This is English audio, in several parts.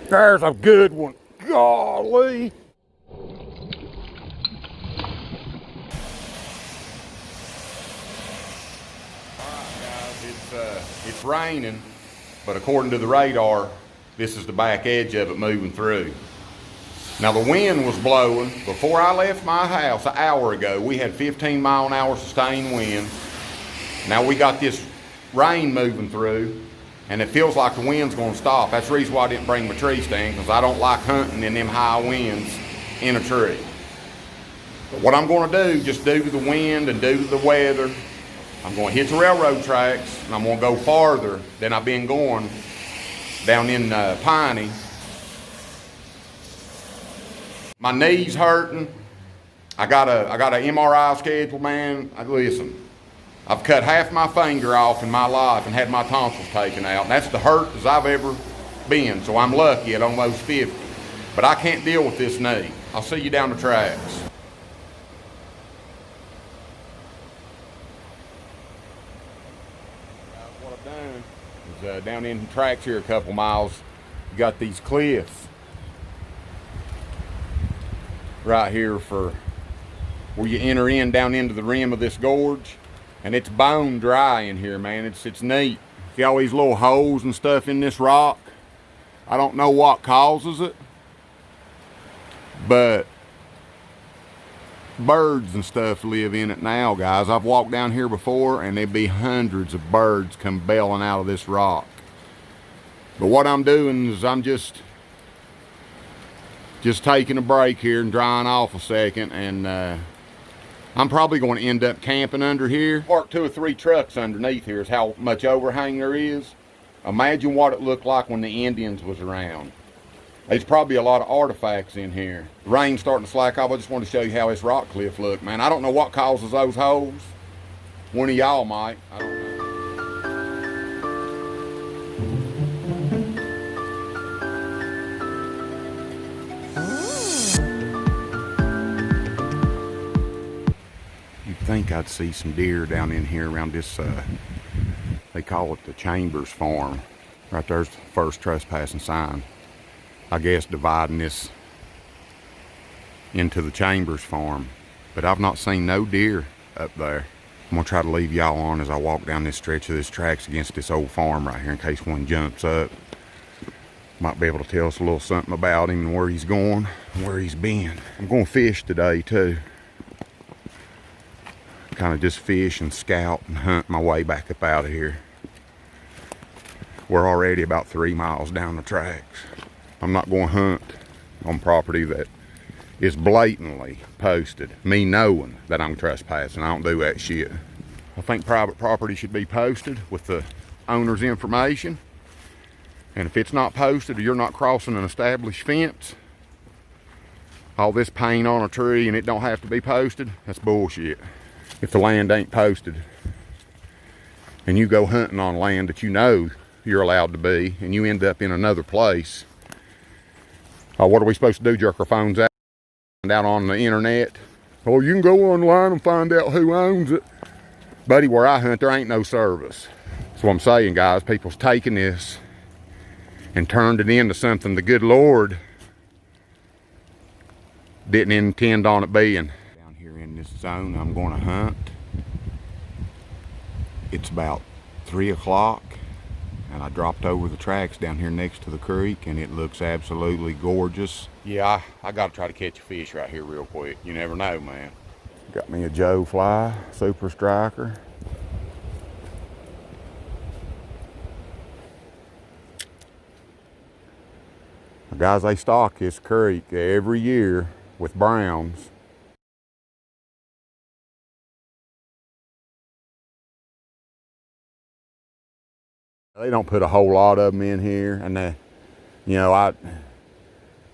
There's a good one. Golly. It's raining, but according to the radar, this is the back edge of it moving through. Now the wind was blowing. Before I left my house an hour ago, we had 15-mile-an-hour sustained winds. Now we got this rain moving through, and it feels like the wind's gonna stop. That's the reason why I didn't bring my tree stand, because I don't like hunting in them high winds in a tree. But what I'm gonna do, just due to the wind and due to the weather, I'm gonna hit the railroad tracks, and I'm gonna go farther than I've been going down in Piney. My knee's hurting. I got a MRI scheduled, man. Listen, I've cut half my finger off in my life and had my tonsils taken out, and that's the hurt as I've ever been, so I'm lucky at almost 50. But I can't deal with this knee. I'll see you down the tracks. What I've done is down in the tracks here a couple miles, you got these cliffs right here for where you enter in down into the rim of this gorge, and it's bone dry in here, man. It's neat. See all these little holes and stuff in this rock? I don't know what causes it, but birds and stuff live in it now, guys. I've walked down here before, and there'd be hundreds of birds come bailing out of this rock. But what I'm doing is I'm just taking a break here and drying off a second, and I'm probably going to end up camping under here. Park 2 or 3 trucks underneath here is how much overhang there is. Imagine what it looked like when the Indians was around. There's probably a lot of artifacts in here. The rain's starting to slack off. I just want to show you how this rock cliff look, man. I don't know what causes those holes. One of y'all might. I don't know. You'd think I'd see some deer down in here around this, they call it the Chambers Farm. Right there's the first trespassing sign. I guess dividing this into the Chambers Farm. But I've not seen no deer up there. I'm gonna try to leave y'all on as I walk down this stretch of this tracks against this old farm right here in case one jumps up. Might be able to tell us a little something about him and where he's going, and where he's been. I'm gonna fish today too. Kind of just fish and scout and hunt my way back up out of here. We're already about 3 miles down the tracks. I'm not going to hunt on property that is blatantly posted. Me knowing that I'm trespassing, I don't do that shit. I think private property should be posted with the owner's information. And if it's not posted or you're not crossing an established fence, all this paint on a tree and it don't have to be posted, that's bullshit. If the land ain't posted and you go hunting on land that you know you're allowed to be and you end up in another place, what are we supposed to do? Jerk our phones out on the internet? Or you can go online and find out who owns it. Buddy, where I hunt, there ain't no service. That's what I'm saying, guys. People's taking this and turned it into something the good Lord didn't intend on it being. Down here in this zone I'm going to hunt. It's about 3 o'clock. And I dropped over the tracks down here next to the creek, and it looks absolutely gorgeous. Yeah, I gotta try to catch a fish right here real quick. You never know, man. Got me a Joe fly, super striker. Guys, they stock this creek every year with browns. They don't put a whole lot of them in here, and you know,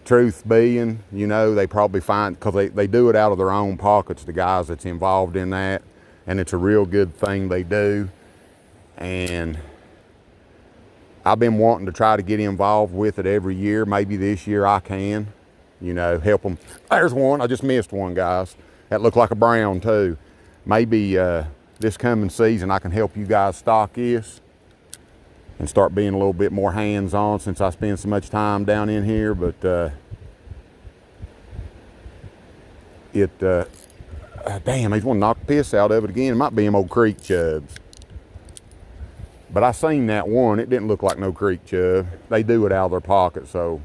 truth being, you know, they probably find, because they do it out of their own pockets, the guys that's involved in that, and it's a real good thing they do. And I've been wanting to try to get involved with it every year. Maybe this year I can, you know, help them. There's one, I just missed one, guys. That looked like a brown too. Maybe this coming season I can help you guys stock this. and start being a little bit more hands-on since I spend so much time down in here. But damn, he's want to knock the piss out of it again. It might be them old creek chubs. But I seen that one. It didn't look like no creek chub. They do it out of their pocket, so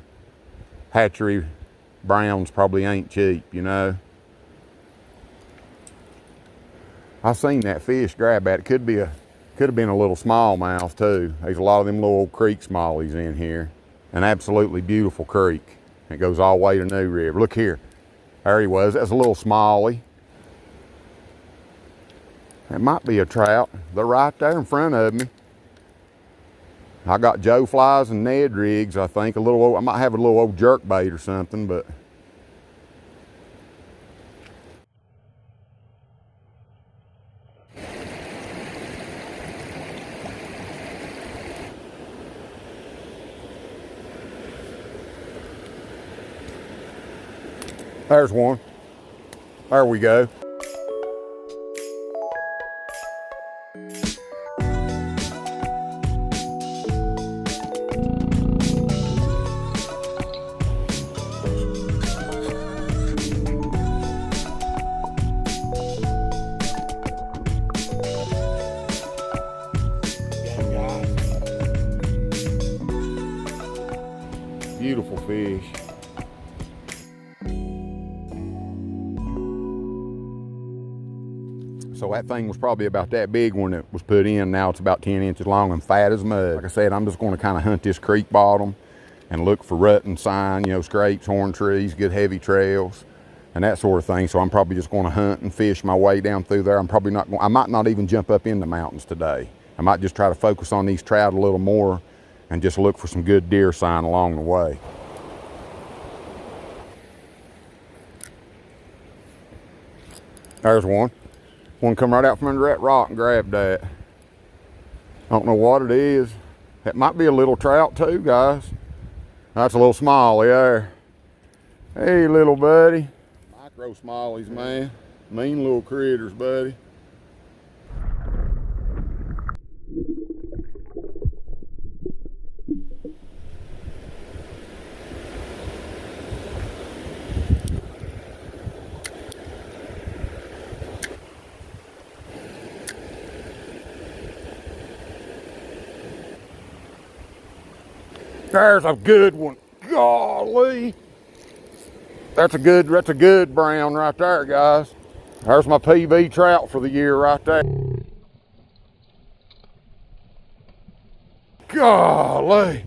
hatchery browns probably ain't cheap, you know. I seen that fish grab at it. Could have been a little smallmouth too. There's a lot of them little old creek smallies in here. An absolutely beautiful creek. It goes all the way to New River. Look here. There he was. That's a little smallie. It might be a trout. They're right there in front of me. I got Joe flies and Ned rigs, I think. I might have a little old jerk bait or something, but there's one. There we go. Beautiful fish. So that thing was probably about that big when it was put in. Now it's about 10 inches long and fat as mud. Like I said, I'm just going to kind of hunt this creek bottom and look for rut and sign, you know, scrapes, horn trees, good heavy trails, and that sort of thing. So I'm probably just going to hunt and fish my way down through there. I might not even jump up in the mountains today. I might just try to focus on these trout a little more and just look for some good deer sign along the way. There's one. One come right out from under that rock and grabbed that. I don't know what it is. It might be a little trout too, guys. That's a little smallie there. Hey, little buddy. Micro smallies, man. Mean little critters, buddy. There's a good one. Golly. That's a good brown right there, guys. There's my PB trout for the year right there. Golly.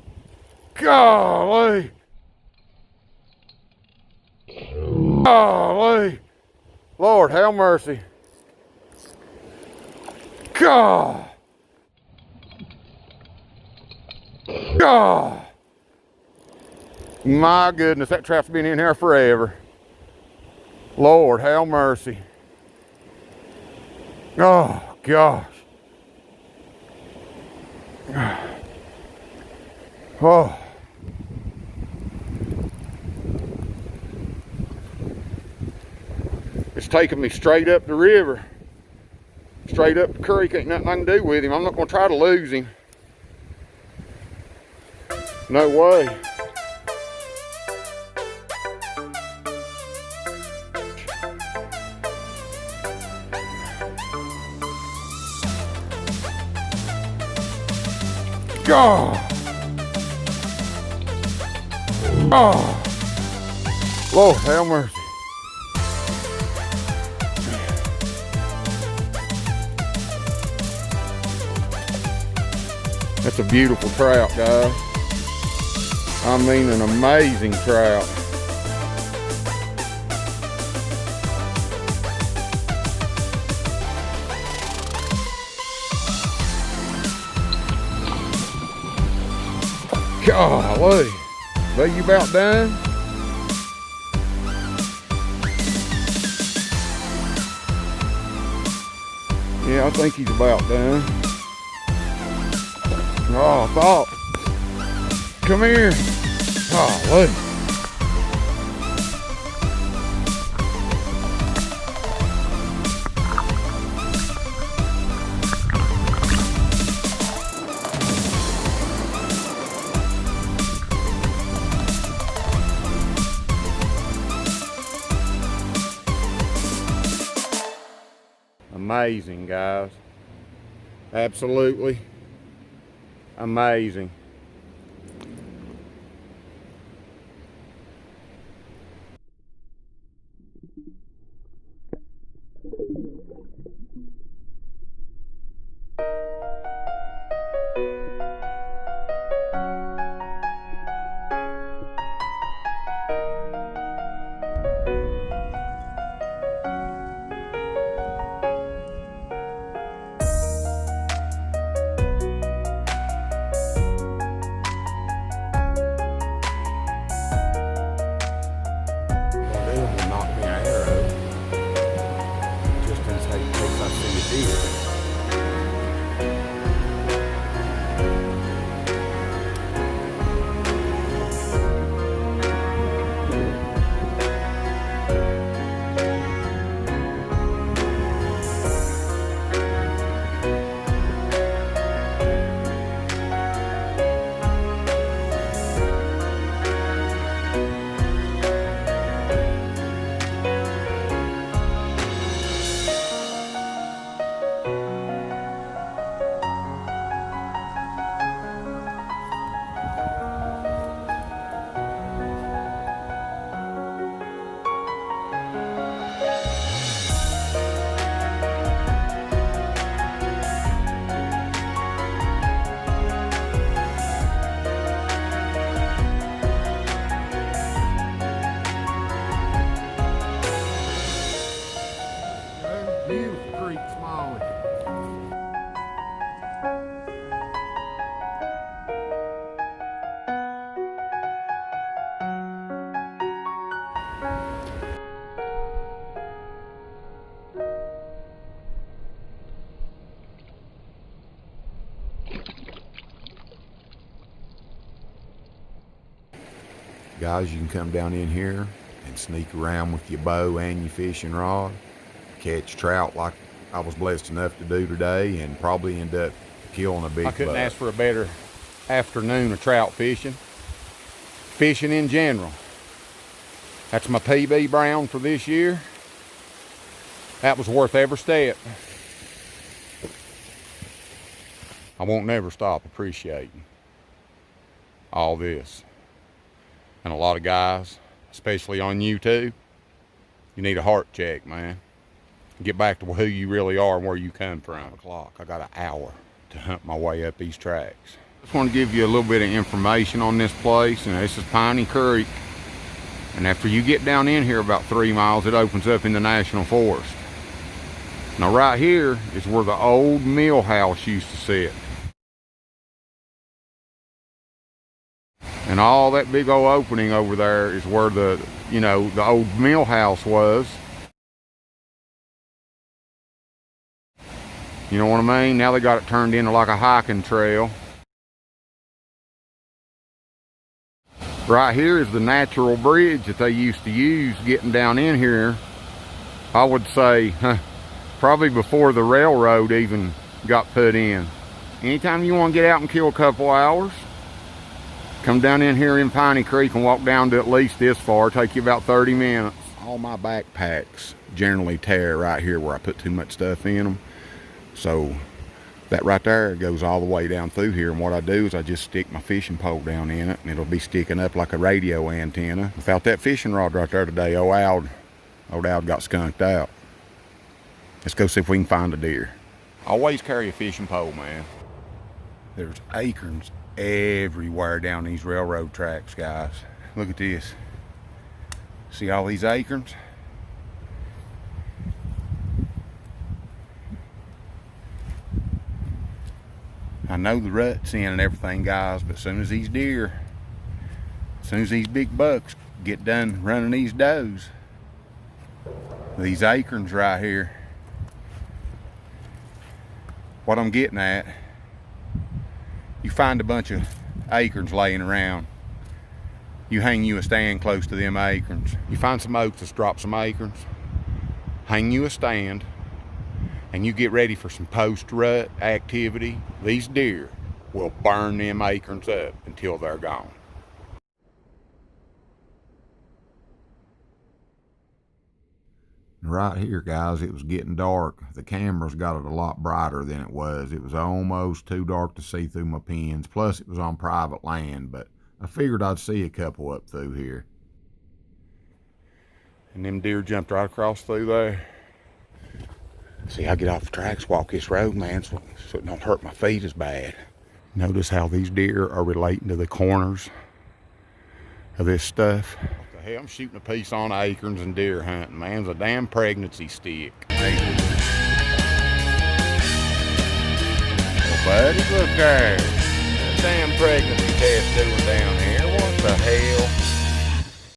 Golly. Golly. Lord, have mercy. God. God. My goodness, that trout's been in here forever. Lord, have mercy. Oh, gosh. Oh. It's taking me straight up the river. Straight up the creek. Ain't nothing I can do with him. I'm not going to try to lose him. No way. God. Oh. Lord, have mercy. That's a beautiful trout, guys. I mean, an amazing trout. Golly, are you about done? Yeah, I think he's about done. Oh, I thought. Come here. Golly. amazing, guys. Absolutely amazing. Guys, you can come down in here and sneak around with your bow and your fishing rod, catch trout like I was blessed enough to do today, and probably end up killing a big buck. I couldn't ask for a better afternoon of trout fishing. Fishing in general. That's my PB brown for this year. That was worth every step. I won't never stop appreciating all this. And a lot of guys, especially on YouTube, you need a heart check, man. Get back to who you really are and where you come from. I got an hour to hunt my way up these tracks. Just want to give you a little bit of information on this place, and this is Piney Creek. And after you get down in here about 3 miles, it opens up in the National Forest. Now right here is where the old mill house used to sit. And all that big old opening over there is where the old mill house was. You know what I mean? Now they got it turned into like a hiking trail. Right here is the natural bridge that they used to use getting down in here. I would say probably before the railroad even got put in. Anytime you want to get out and kill a couple hours, come down in here in Piney Creek and walk down to at least this far. Take you about 30 minutes. All my backpacks generally tear right here where I put too much stuff in them. So that right there goes all the way down through here. And what I do is I just stick my fishing pole down in it, and it'll be sticking up like a radio antenna. Without that fishing rod right there today, old Al got skunked out. Let's go see if we can find a deer. Always carry a fishing pole, man. There's acorns everywhere down these railroad tracks, guys. Look at this. See all these acorns? I know the rut's in and everything, guys, but as soon as these big bucks get done running these does, these acorns right here, what I'm getting at, you find a bunch of acorns laying around, you hang you a stand close to them acorns. You find some oaks that's dropped some acorns, hang you a stand, and you get ready for some post-rut activity. These deer will burn them acorns up until they're gone. right here, guys, it was getting dark. The cameras got it a lot brighter than it was. It was almost too dark to see through my pins. Plus, it was on private land, but I figured I'd see a couple up through here. And them deer jumped right across through there. See, I get off the tracks, walk this road, man, so it don't hurt my feet as bad. Notice how these deer are relating to the corners of this stuff. What the hell, I'm shooting a piece on acorns and deer hunting, man. It's a damn pregnancy stick. Well, buddy, look there. That damn pregnancy test doing down here. What the hell?